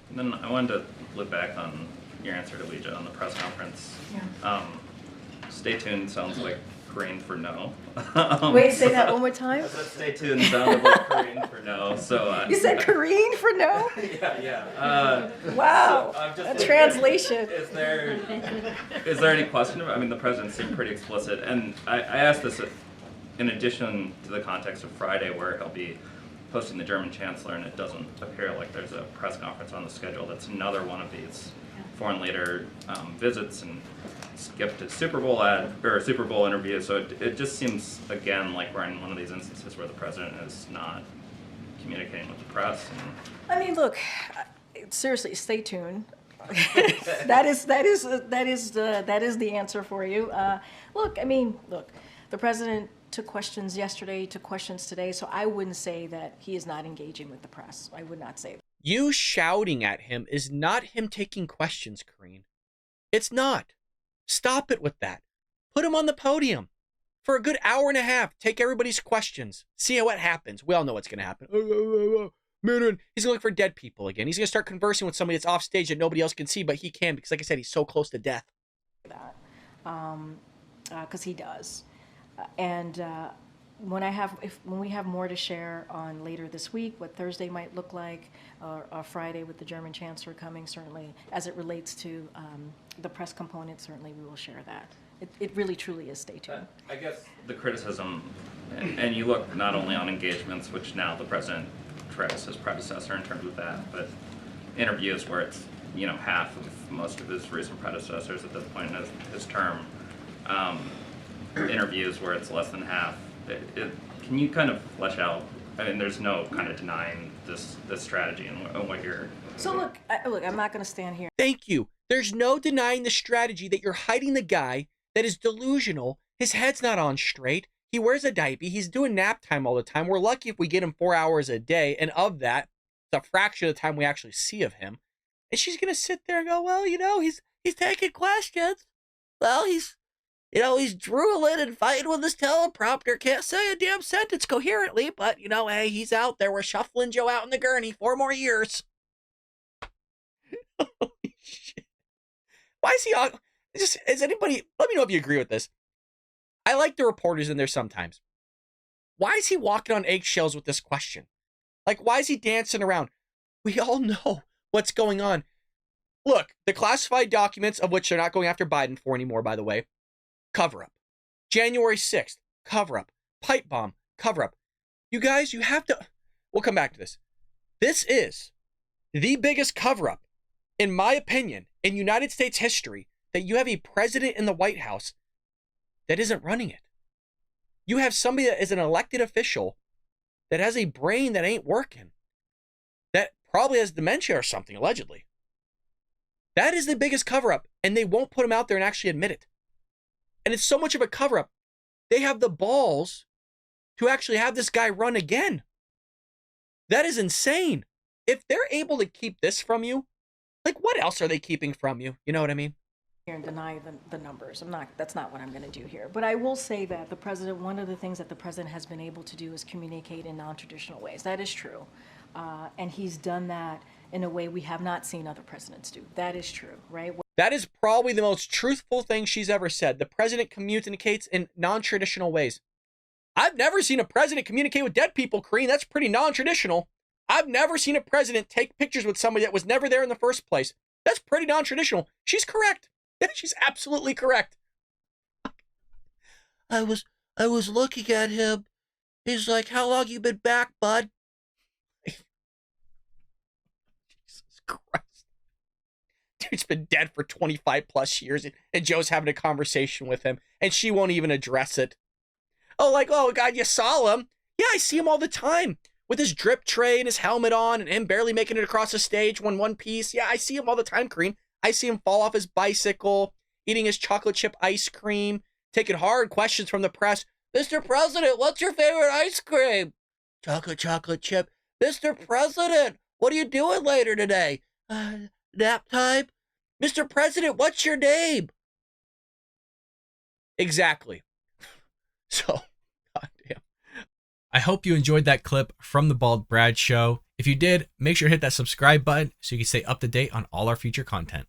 And then I wanted to look back on your answer to Leija on the press conference. Yeah. Stay tuned sounds like Korean for no. Wait, say that one more I time. said stay tuned sounded like Korean for no. So You said Korean for no? yeah. Wow. So I'm just A wondering, translation. Is there any question about? I mean, the president seemed pretty explicit, and I asked this in addition to the context of Friday, where he'll be hosting the German chancellor, and it doesn't appear like there's a press conference on the schedule. That's another one of these foreign leader visits and skipped a Super Bowl Super Bowl interview. So it just seems again like we're in one of these instances where the president is not communicating with the press. I mean, look, seriously, stay tuned. that is the answer for you. Look, the president took questions yesterday, took questions today, so I wouldn't say that he is not engaging with the press. I would not say that. You shouting at him is not him taking questions, Karine. It's not. Stop it with that. Put him on the podium for a good hour and a half. Take everybody's questions. See what happens. We all know what's going to happen. He's going to look for dead people again. He's going to start conversing with somebody that's off stage that nobody else can see, but he can because, like I said, he's so close to death. That, because he does. And when we have more to share on later this week, what Thursday might look like, or Friday with the German chancellor coming, certainly, as it relates to the press component, certainly we will share that. It really, truly is stay tuned. I guess the criticism, and you look not only on engagements, which now the president tracks his predecessor in terms of that, but interviews where it's half of most of his recent predecessors at this point in his term, interviews where it's less than half. Can you kind of flesh out? I mean, there's no kind of denying this strategy and what you're. So look, I'm not going to stand here. Thank you. There's no denying the strategy that you're hiding the guy that is delusional. His head's not on straight. He wears a diaper. He's doing nap time all the time. We're lucky if we get him 4 hours a day, and of that, it's a fraction of the time we actually see of him. And she's gonna sit there and go, well, he's taking questions. Well, he's drooling and fighting with his teleprompter. Can't say a damn sentence coherently, but hey, he's out there. We're shuffling Joe out in the gurney 4 more years. Holy shit. Why is he on? Is anybody, let me know if you agree with this. I like the reporters in there sometimes. Why is he walking on eggshells with this question? Like, why is he dancing around? We all know what's going on. Look, the classified documents, of which they're not going after Biden for anymore, by the way, cover up. January 6th, cover up. Pipe bomb, cover up. You guys, you have to, we'll come back to this. This is the biggest cover up, in my opinion, in United States history, that you have a president in the White House that isn't running it. You have somebody that is an elected official that has a brain that ain't working, that probably has dementia or something, allegedly. That is the biggest cover-up, and they won't put him out there and actually admit it. And it's so much of a cover-up, they have the balls to actually have this guy run again. That is insane. If they're able to keep this from you, like, what else are they keeping from you? You know what I mean? Here and deny the numbers. That's not what I'm going to do here. But I will say that one of the things that the president has been able to do is communicate in non-traditional ways. That is true. And he's done that in a way we have not seen other presidents do. That is true, right? That is probably the most truthful thing she's ever said. The president communicates in non-traditional ways. I've never seen a president communicate with dead people, Karine. That's pretty non-traditional. I've never seen a president take pictures with somebody that was never there in the first place. That's pretty non-traditional. She's correct. She's absolutely correct. I was looking at him. He's like, how long you been back, bud? Jesus Christ. Dude's been dead for 25 plus years, and Joe's having a conversation with him, and she won't even address it. Oh, God, you saw him? Yeah, I see him all the time. With his drip tray and his helmet on, and him barely making it across the stage one piece. Yeah, I see him all the time, Karine. I see him fall off his bicycle, eating his chocolate chip ice cream, taking hard questions from the press. Mr. President, what's your favorite ice cream? Chocolate chip. Mr. President, what are you doing later today? Nap time? Mr. President, what's your name? Exactly. So, goddamn. I hope you enjoyed that clip from the Bald Brad Show. If you did, make sure to hit that subscribe button so you can stay up to date on all our future content.